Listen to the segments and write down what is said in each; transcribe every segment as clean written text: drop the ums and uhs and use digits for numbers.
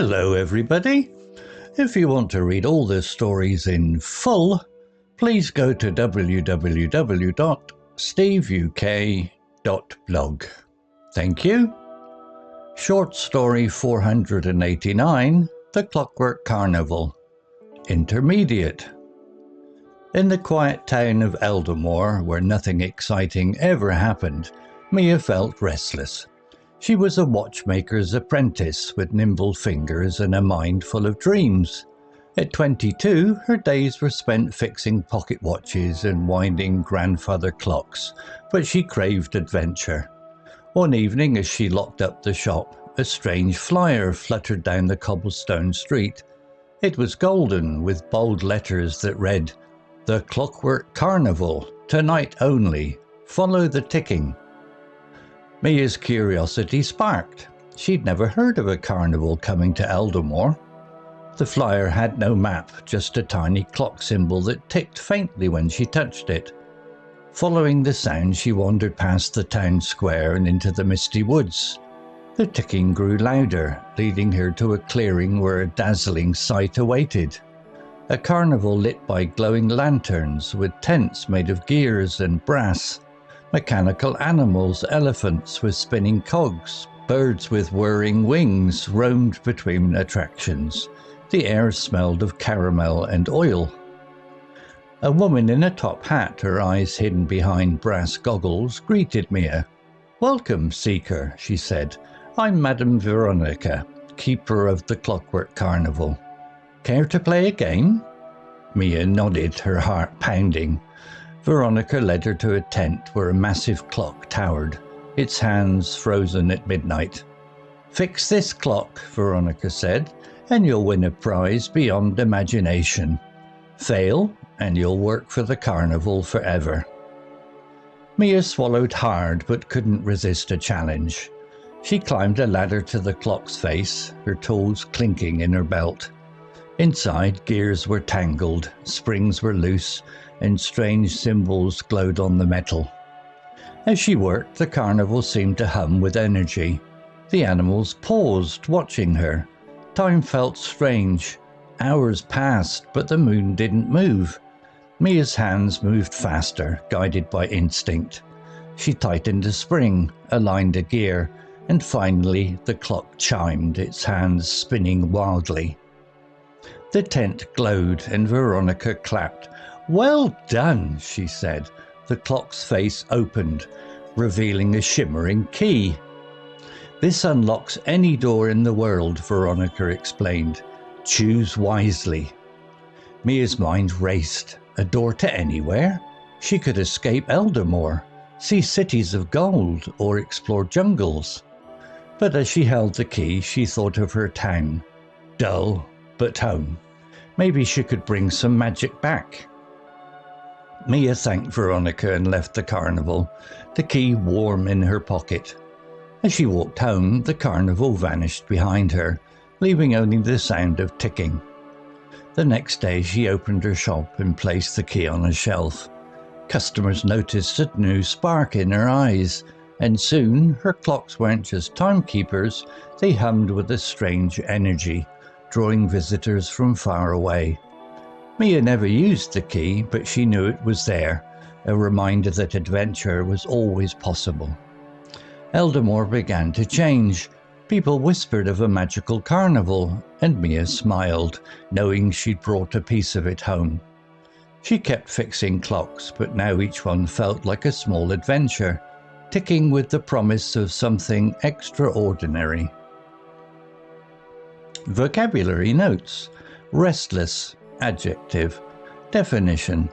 Hello everybody. If you want to read all the stories in full, please go to www.steveuk.blog. Thank you. Short story 489, The Clockwork Carnival. Intermediate. In the quiet town of Eldermoor, where nothing exciting ever happened, Mia felt restless. She was a watchmaker's apprentice with nimble fingers and a mind full of dreams. At 22, her days were spent fixing pocket watches and winding grandfather clocks, but she craved adventure. One evening, as she locked up the shop, a strange flyer fluttered down the cobblestone street. It was golden, with bold letters that read, "The Clockwork Carnival, tonight only. Follow the ticking." Mia's curiosity sparked. She'd never heard of a carnival coming to Eldermoor. The flyer had no map, just a tiny clock symbol that ticked faintly when she touched it. Following the sound, she wandered past the town square and into the misty woods. The ticking grew louder, leading her to a clearing where a dazzling sight awaited. A carnival lit by glowing lanterns with tents made of gears and brass. Mechanical animals, elephants with spinning cogs, birds with whirring wings roamed between attractions. The air smelled of caramel and oil. A woman in a top hat, her eyes hidden behind brass goggles, greeted Mia. "Welcome, seeker," she said. "I'm Madame Veronica, keeper of the Clockwork Carnival. Care to play a game?" Mia nodded, her heart pounding. Veronica led her to a tent where a massive clock towered, its hands frozen at midnight. "Fix this clock," Veronica said, "and you'll win a prize beyond imagination. Fail, and you'll work for the carnival forever." Mia swallowed hard but couldn't resist a challenge. She climbed a ladder to the clock's face, her tools clinking in her belt. Inside, gears were tangled, springs were loose, and strange symbols glowed on the metal. As she worked, the carnival seemed to hum with energy. The animals paused, watching her. Time felt strange. Hours passed, but the moon didn't move. Mia's hands moved faster, guided by instinct. She tightened a spring, aligned a gear, and finally the clock chimed, its hands spinning wildly. The tent glowed and Veronica clapped. "Well done," she said. The clock's face opened, revealing a shimmering key. "This unlocks any door in the world," Veronica explained. "Choose wisely." Mia's mind raced. A door to anywhere? She could escape Eldermoor, see cities of gold, or explore jungles. But as she held the key, she thought of her town. Dull, but home. Maybe she could bring some magic back. Mia thanked Veronica and left the carnival, the key warm in her pocket. As she walked home, the carnival vanished behind her, leaving only the sound of ticking. The next day she opened her shop and placed the key on a shelf. Customers noticed a new spark in her eyes, and soon her clocks weren't just timekeepers, they hummed with a strange energy, drawing visitors from far away. Mia never used the key, but she knew it was there, a reminder that adventure was always possible. Eldermoor began to change. People whispered of a magical carnival, and Mia smiled, knowing she'd brought a piece of it home. She kept fixing clocks, but now each one felt like a small adventure, ticking with the promise of something extraordinary. Vocabulary notes. Restless. Adjective. Definition.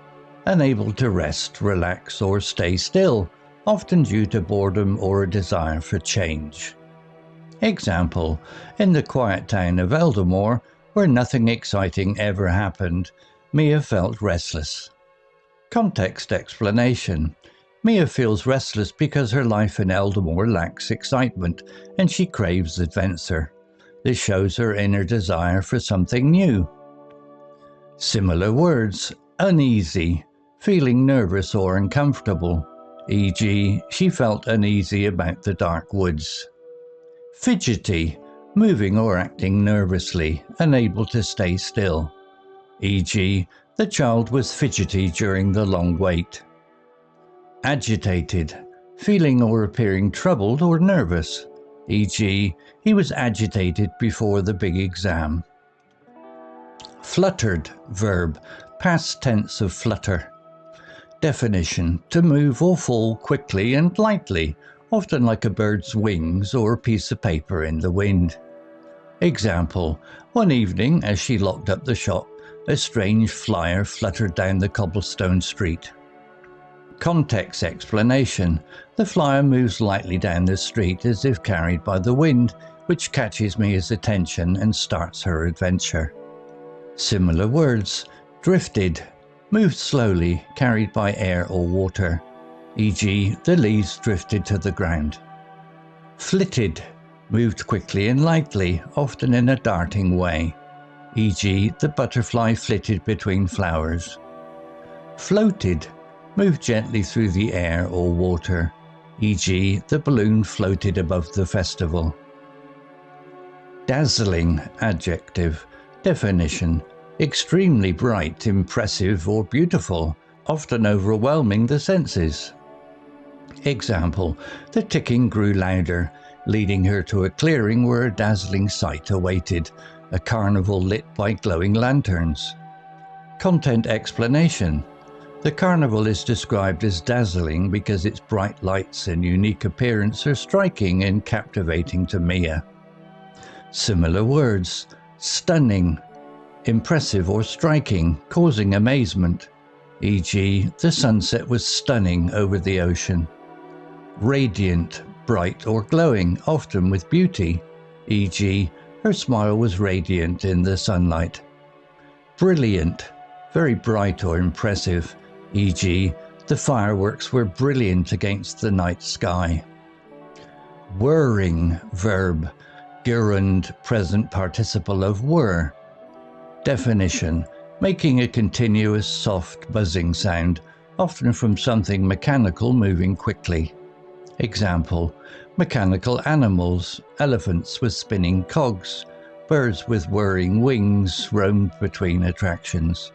Unable to rest, relax, or stay still, often due to boredom or a desire for change. Example. In the quiet town of Eldermoor, where nothing exciting ever happened, Mia felt restless. Context explanation. Mia feels restless because her life in Eldermoor lacks excitement, and she craves adventure. This shows her inner desire for something new. Similar words. Uneasy, feeling nervous or uncomfortable, e.g., she felt uneasy about the dark woods. Fidgety, moving or acting nervously, unable to stay still. E.g., the child was fidgety during the long wait. Agitated, feeling or appearing troubled or nervous. E.g., he was agitated before the big exam. Fluttered, verb, past tense of flutter. Definition: to move or fall quickly and lightly, often like a bird's wings or a piece of paper in the wind. Example: one evening as she locked up the shop, a strange flyer fluttered down the cobblestone street. Context explanation: the flyer moves lightly down the street as if carried by the wind, which catches Mia's attention and starts her adventure. Similar words: drifted, moved slowly, carried by air or water. E.g., the leaves drifted to the ground. Flitted, moved quickly and lightly, often in a darting way. E.g., the butterfly flitted between flowers. Floated, moved gently through the air or water. E.g., the balloon floated above the festival. Dazzling, adjective. Definition: extremely bright, impressive or beautiful, often overwhelming the senses. Example: the ticking grew louder, leading her to a clearing where a dazzling sight awaited, a carnival lit by glowing lanterns. Content explanation: the carnival is described as dazzling because its bright lights and unique appearance are striking and captivating to Mia. Similar words: stunning, impressive or striking, causing amazement. E.g., the sunset was stunning over the ocean. Radiant, bright or glowing, often with beauty. E.g., her smile was radiant in the sunlight. Brilliant, very bright or impressive. E.g., the fireworks were brilliant against the night sky. Whirring, verb, gerund, present participle of whir. Definition: making a continuous, soft, buzzing sound, often from something mechanical moving quickly. Example: mechanical animals, elephants with spinning cogs, birds with whirring wings roamed between attractions.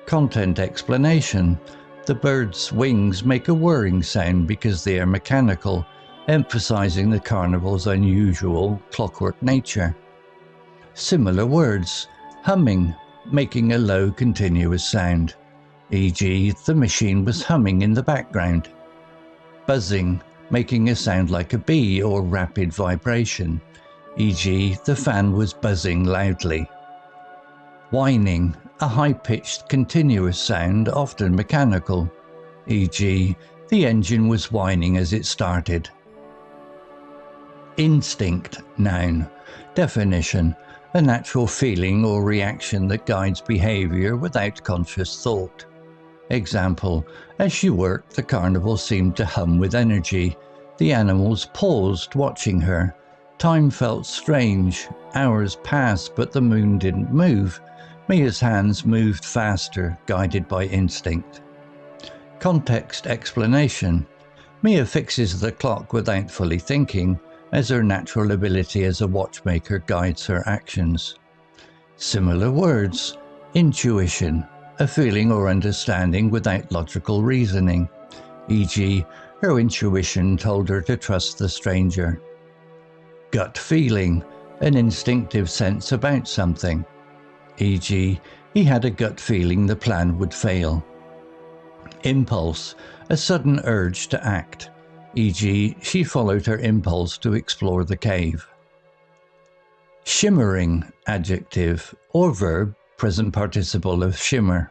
Content explanation: the bird's wings make a whirring sound because they are mechanical, emphasizing the carnival's unusual clockwork nature. Similar words: humming, making a low continuous sound. E.g., the machine was humming in the background. Buzzing, making a sound like a bee or rapid vibration. E.g., the fan was buzzing loudly. Whining, a high-pitched continuous sound, often mechanical. E.g., the engine was whining as it started. Instinct, noun. Definition: a natural feeling or reaction that guides behavior without conscious thought. Example: as she worked, the carnival seemed to hum with energy. The animals paused, watching her. Time felt strange. Hours passed, but the moon didn't move. Mia's hands moved faster, guided by instinct. Context explanation: Mia fixes the clock without fully thinking, as her natural ability as a watchmaker guides her actions. Similar words: intuition, a feeling or understanding without logical reasoning. E.g., her intuition told her to trust the stranger. Gut feeling, an instinctive sense about something. E.g., he had a gut feeling the plan would fail. Impulse, a sudden urge to act. E.g., she followed her impulse to explore the cave. Shimmering, adjective, or verb, present participle of shimmer.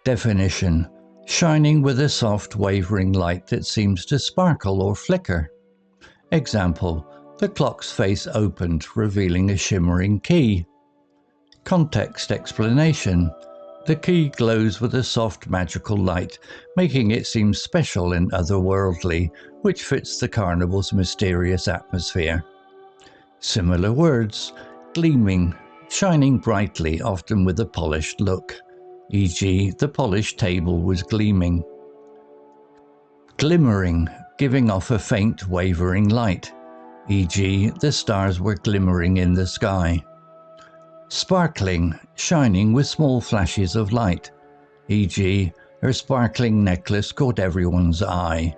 Definition: shining with a soft, wavering light that seems to sparkle or flicker. Example: the clock's face opened, revealing a shimmering key. Context explanation: the key glows with a soft, magical light, making it seem special and otherworldly, which fits the carnival's mysterious atmosphere. Similar words: gleaming, shining brightly, often with a polished look. E.g., the polished table was gleaming. Glimmering, giving off a faint, wavering light. e.g. the stars were glimmering in the sky. Sparkling, shining with small flashes of light, e.g. her sparkling necklace caught everyone's eye.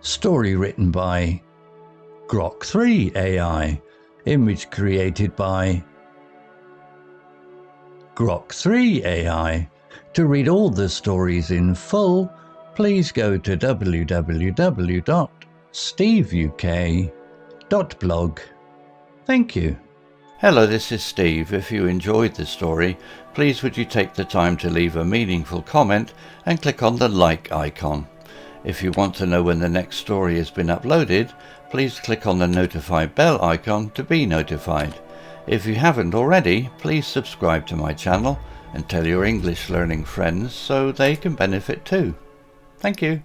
Story written by Grok 3 AI, image created by Grok 3 AI. To read all the stories in full, please go to www.steveuk.blog. Thank you. Hello, this is Steve. If you enjoyed the story, please would you take the time to leave a meaningful comment and click on the like icon. If you want to know when the next story has been uploaded, please click on the notify bell icon to be notified. If you haven't already, please subscribe to my channel and tell your English learning friends so they can benefit too. Thank you.